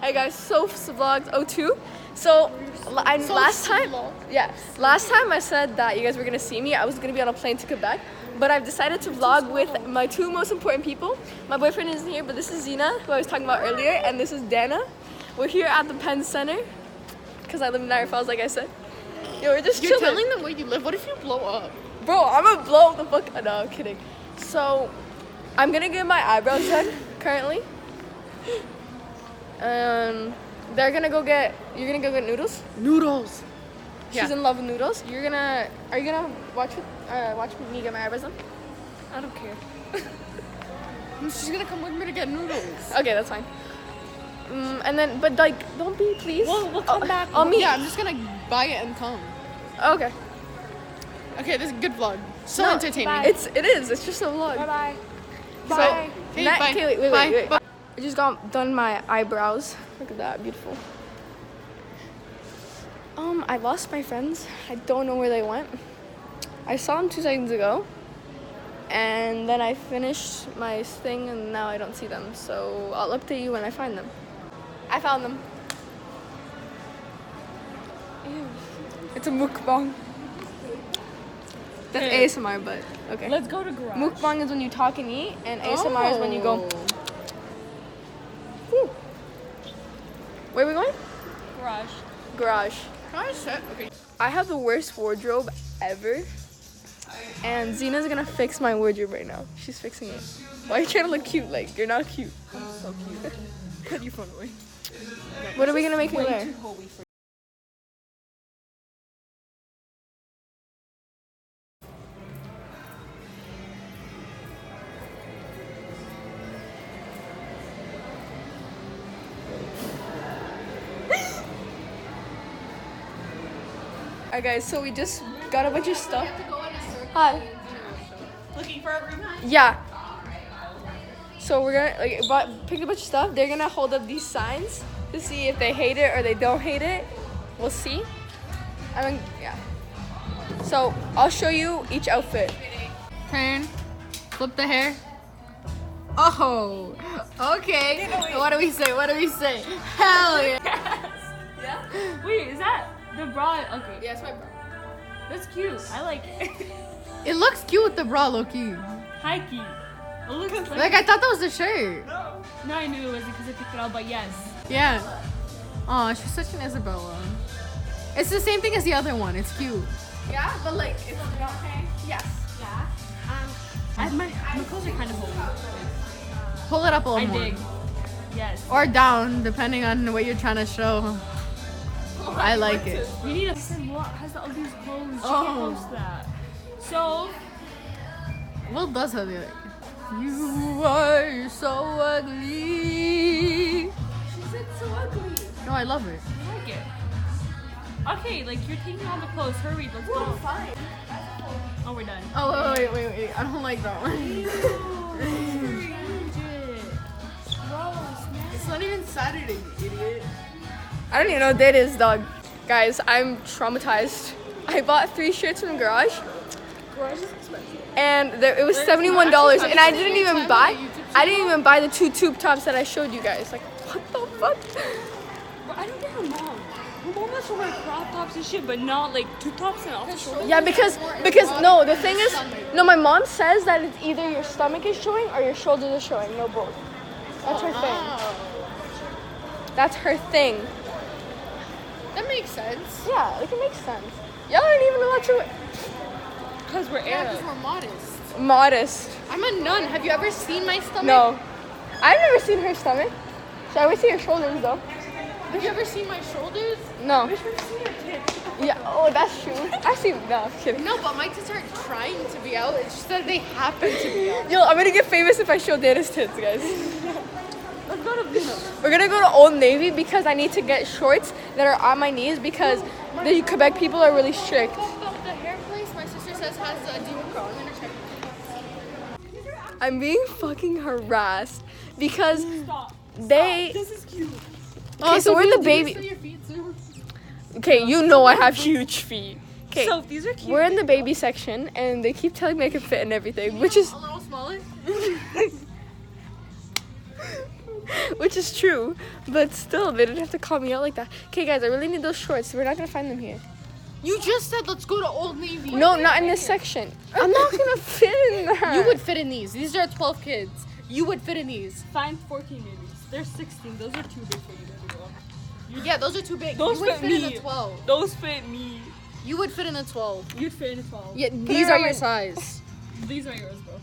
Hey guys, Soph's Vlogs 02. So, last time I said that you guys were gonna see me. I was gonna be on a plane to Quebec, but I've decided to vlog with my two most important people. My boyfriend isn't here, but this is Zina, who I was talking about earlier, and this is Dana. We're here at the Penn Center because I live in Niagara Falls, like I said. Yo, we're just chilling. You're telling them where you live. What if you blow up? Bro, I'm gonna blow up the fuck. No, I'm kidding. So, I'm gonna get my eyebrows done currently. You're gonna go get noodles. Noodles. She's in love with noodles. Are you gonna watch me get my eyebrows done? I don't care. She's gonna come with me to get noodles. Okay, that's fine. But like, don't be, please. We'll come back. I'll meet. Yeah, I'm just gonna buy it and come. Okay. Okay, this is a good vlog. So No, entertaining. bye. It is. It's just a vlog. Bye. So, Bye. Okay, bye. Okay, wait. Bye. I just got done my eyebrows. Look at that, beautiful. I lost my friends. I don't know where they went. I saw them 2 seconds ago, and then I finished my thing, and now I don't see them. So I'll update you when I find them. I found them. Ew. It's a mukbang. That's ASMR, but okay. Let's go to garage. Mukbang is when you talk and eat, and ASMR is when you go. Woo. Where are we going? Garage. Okay. I have the worst wardrobe ever, and Zina's gonna fix my wardrobe right now. She's fixing it. Why are you trying to look cute? Like, you're not cute. So cute. Put your phone away. What are we gonna make me wear? Alright guys, so we just got a bunch of stuff. Hi. Looking for everyone? Yeah. So we're gonna pick a bunch of stuff. They're gonna hold up these signs to see if they hate it or they don't hate it. We'll see. Yeah. So I'll show you each outfit. Turn. Flip the hair. Oh. Okay. What do we say? Hell yeah. Yeah? Wait, is that the bra? Okay. Yeah, it's my bra. That's cute. I like it. It looks cute with the bra, low-key. Hikey. It looks Like, I thought that was the shirt. No, I knew it wasn't because I picked it out, but yes. Yeah. Oh, she's such an Isabella. It's the same thing as the other one. It's cute. Yeah, but like it's okay. Yes. Yeah. My clothes are kind of holy. Pull it up a I little more. dig. Yes. Or down, depending on what you're trying to show. I like it. You need a what has the ugliest clothes? She Oh. can't post that. So, Will does have it. You are so ugly. She said so ugly. No, I love it. I like it. Okay, like you're taking all the clothes. Hurry, let's go. Fine. Oh, we're done. Oh, wait. I don't like that one. It's not even Saturday, you idiot. I don't even know what that is, dog. Guys, I'm traumatized. I bought 3 shirts from Garage. Garage is expensive. And it was $71, and I didn't even buy the 2 tube tops that I showed you guys. Like, what the fuck? I don't get her mom. Her mom wants to wear crop tops and shit, but not like tube tops and off the shoulder. Yeah, because no, the thing is, no, my mom says that it's either your stomach is showing or your shoulders are showing. No, both. That's her thing. That's her thing. That makes sense. Yeah, like it makes sense. Y'all aren't even allowed to. Because we're Yeah, Arab. because we're modest. Modest. I'm a nun. Have you ever seen my stomach? No. I've never seen her stomach. So I always see her shoulders though. Have you ever seen my shoulders? No. Yeah, oh, that's true. I've seen, no, I'm kidding. No, but my tits aren't trying to be out. It's just that they happen to be out. Yo, I'm gonna get famous if I show Dana's tits, guys. Let's go to Vino. We're gonna go to Old Navy because I need to get shorts that are on my knees because the Quebec people are really strict. The hair place my sister says has a deal girl. I'm gonna check. I'm being fucking harassed because Stop. they. This is cute. Okay, so we're in the baby. Okay, you know I have huge feet. Okay, So these are cute. we're in the baby section and they keep telling me I can fit in everything, which is a little smaller. Which is true, but still, they didn't have to call me out like that. Okay, guys, I really need those shorts. We're not gonna find them here. You just said let's go to Old Navy. No, not in this section. I'm not gonna fit in that. You would fit in these. These are 12 kids. You would fit in these. Find 14 babies. There's 16. Those are too big for you, baby girl. Yeah, those are too big. Those you would fit fit me. in the 12. Those fit me. You would fit in the 12. You'd fit in a 12. Yeah, these are your size. These are yours, bro.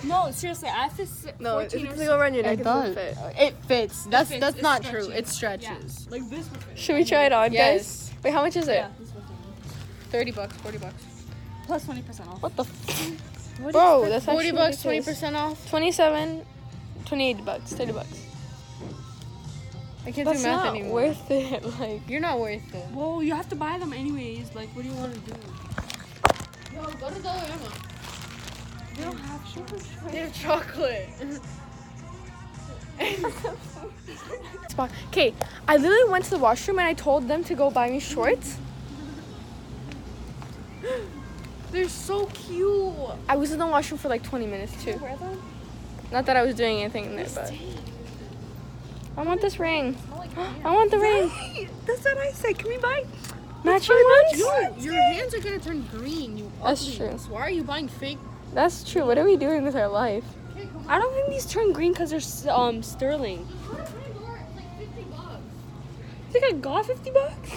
No, seriously, I fit No, if 14 it's or gonna go around your neck, It it doesn't does. fit. It fits. That's fits. that's It's not stretchy. true. It stretches. Yeah, like this would fit. Should we try it on, Yes. guys? Wait, how much is it? Yeah, this would fit me. $30, $40. Plus 20% off. What the Bro, that's actually $40, ridiculous. 20% off. 27, 28 bucks, 30 bucks. I can't That's do math not anymore. worth it. Like, You're not worth it. Well, you have to buy them anyways. Like, what do you want to do? Yo, go to Dollarama. They don't have sugar. They have chocolate. okay, I literally went to the washroom and I told them to go buy me shorts. They're so cute. I was in the washroom for like 20 minutes too. Wear them? Not that I was doing anything in there, but I want this ring. I want the ring. That's what I said. Can we buy? Matching ones? Your hands are gonna turn green. You That's ugly. true. Why are you buying fake? That's true. What are we doing with our life? I don't think these turn green because they're sterling. I think I got 50 bucks.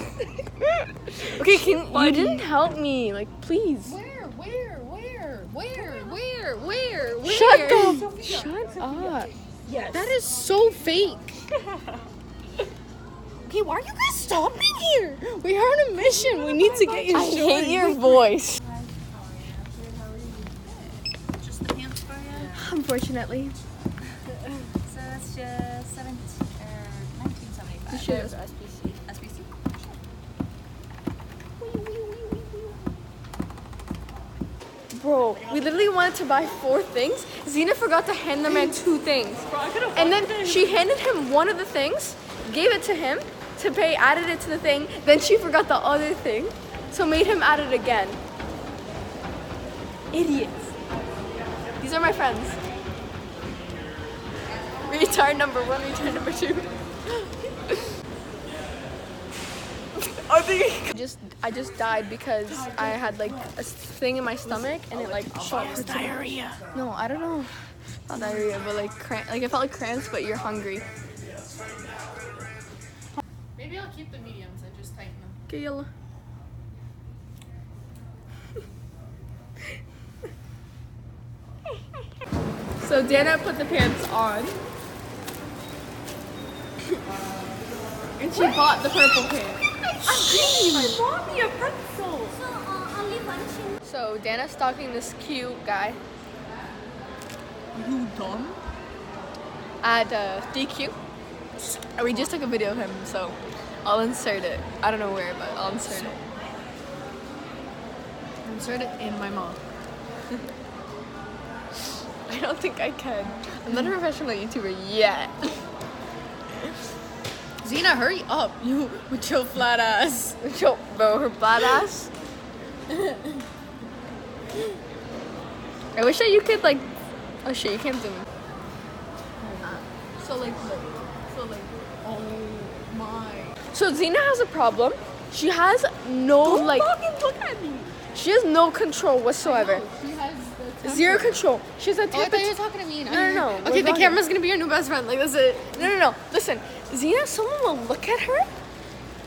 Okay, you didn't help me. Like, please. Where? Shut up. Yes. That is so fake. Okay, why are you guys stopping here? We are on a mission. We need to get your I shorts. hate your voice. Just the pants for you. Unfortunately. So that's just 1975. Sure. SBC. Bro, we literally wanted to buy 4 things. Zena forgot to hand the man 2 things. And then she handed him one of the things, gave it to him to pay, added it to the thing, then she forgot the other thing, so made him add it again. Idiots. These are my friends. Retard number 1, retard number 2. I just died because I had like a thing in my stomach and it like shot. Diarrhea. No, I don't know. Not diarrhea, but like like it felt like cramps, but you're hungry. Maybe I'll keep the mediums and just tighten them. Okay, yellow. So Dana put the pants on. And she bought the purple pants. I bought me a pretzel. So Dana's stalking this cute guy You dumb? at DQ. And we just took a video of him, so I'll insert it. I don't know where, but I'll insert it. Insert it in my mouth. I don't think I can. I'm not a professional YouTuber yet. Zena, hurry up. You with your flat ass. Yo, bro, her badass. I wish that you could like. Oh shit, you can't zoom in. So like, Oh my. so Zena has a problem. She has no like. Fucking look at me. She has no control whatsoever. She has the Zero control. She has a Oh, I temper. thought you were talking to me. No. Okay, we're the talking. camera's gonna be your new best friend. Like, that's it. No. Listen, Zena, someone will look at her.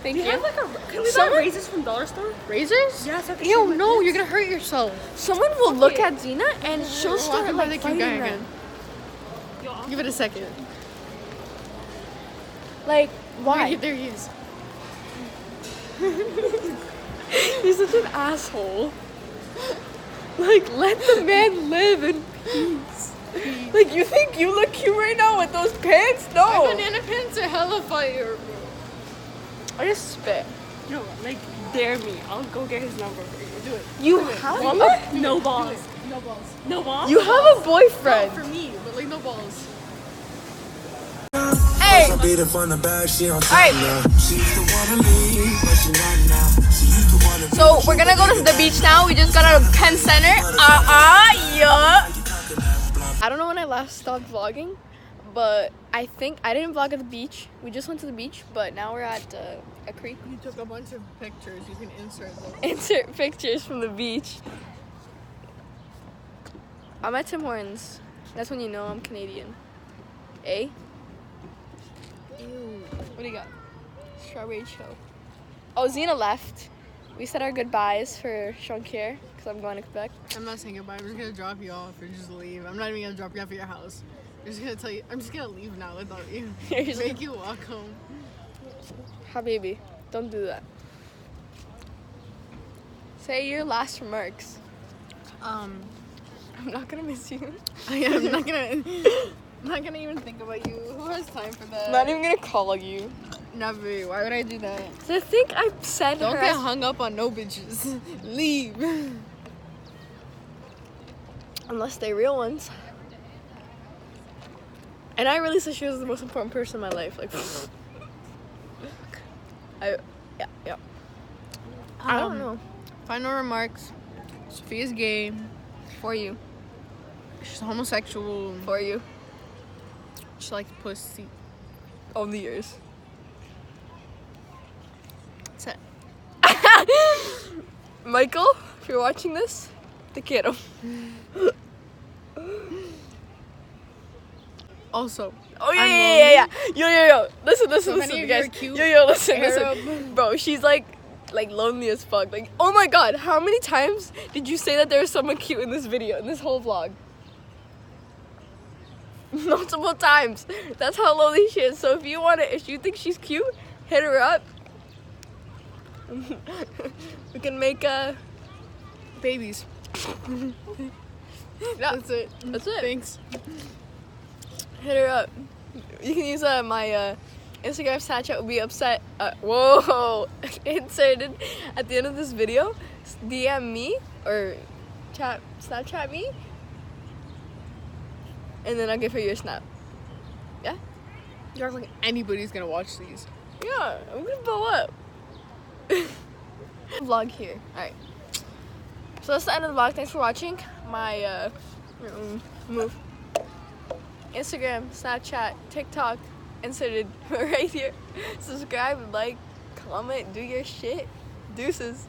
Thank We you. have like a. Can we buy Someone- razors from Dollar Store? Razors? Yeah, so I can Ew, shave my no, kids. you're gonna hurt yourself. Someone will look at Zena and she'll start Walking by the like cute fighting guy them. again. Give it a second. Like, why? Wait, there he is. He's such an asshole. Like, let the man live in peace. Like, you think you look cute right now with those pants? My No. banana pants are hella fire, bro. I just spit. No, like, dare me. I'll go get his number for you. Do it. You have No balls. No balls. No balls? You have a boyfriend. For me, but like no balls. Hey. I beat it from the back, she on top Alright. now. She used to wanna leave, but she not now. She used to wanna be. So we're gonna go to the beach now. We just got out of Penn Center. Yeah. I don't know when I last stopped vlogging, but I think I didn't vlog at the beach. We just went to the beach, but now we're at a creek. You took a bunch of pictures. You can insert them. Insert pictures from the beach. I'm at Tim Hortons. That's when you know I'm Canadian. Eh? Ew. What do you got? Strawberry chill. Oh, Zena left. We said our goodbyes for Shonkier because I'm going to Quebec. I'm not saying goodbye. I'm just gonna drop you off and just leave. I'm not even gonna drop you off at your house. I'm just gonna tell you. I'm just gonna leave now without you. You're just Make you walk home. Habibi, don't do that. Say your last remarks. I'm not gonna miss you. I'm not gonna. I'm not gonna even think about you. Who has time for that? Not even gonna call you. Never. Why would I do that? So I think I said Don't her. get hung up on no bitches. Leave. Unless they're real ones. And I really said she was the most important person in my life. Like, yeah. I don't know. Final remarks. Sophia's gay. For you. She's homosexual. For you. She likes pussy. Only yours. That's it. Michael, if you're watching this, te quiero. Also. Oh yeah, I'm yeah. Yo. Listen, So many you of guys. you are cute, Yo, listen. Arab. Bro, she's like lonely as fuck. Like, oh my god, how many times did you say that there was someone cute in this video, in this whole vlog? Multiple times. That's how lonely she is. So if you think she's cute, hit her up. We can make Babies. yeah, That's it. That's it. Thanks. Hit her up. You can use my Instagram Snapchat will be upset. Whoa! Inserted at the end of this video. DM me or Snapchat me, and then I'll give her your snap. Yeah. You act like anybody's gonna watch these. Yeah, I'm gonna blow up. Vlog here. Alright. So that's the end of the vlog. Thanks for watching. My move. Instagram, Snapchat, TikTok, inserted right here. Subscribe, like, comment, do your shit. Deuces.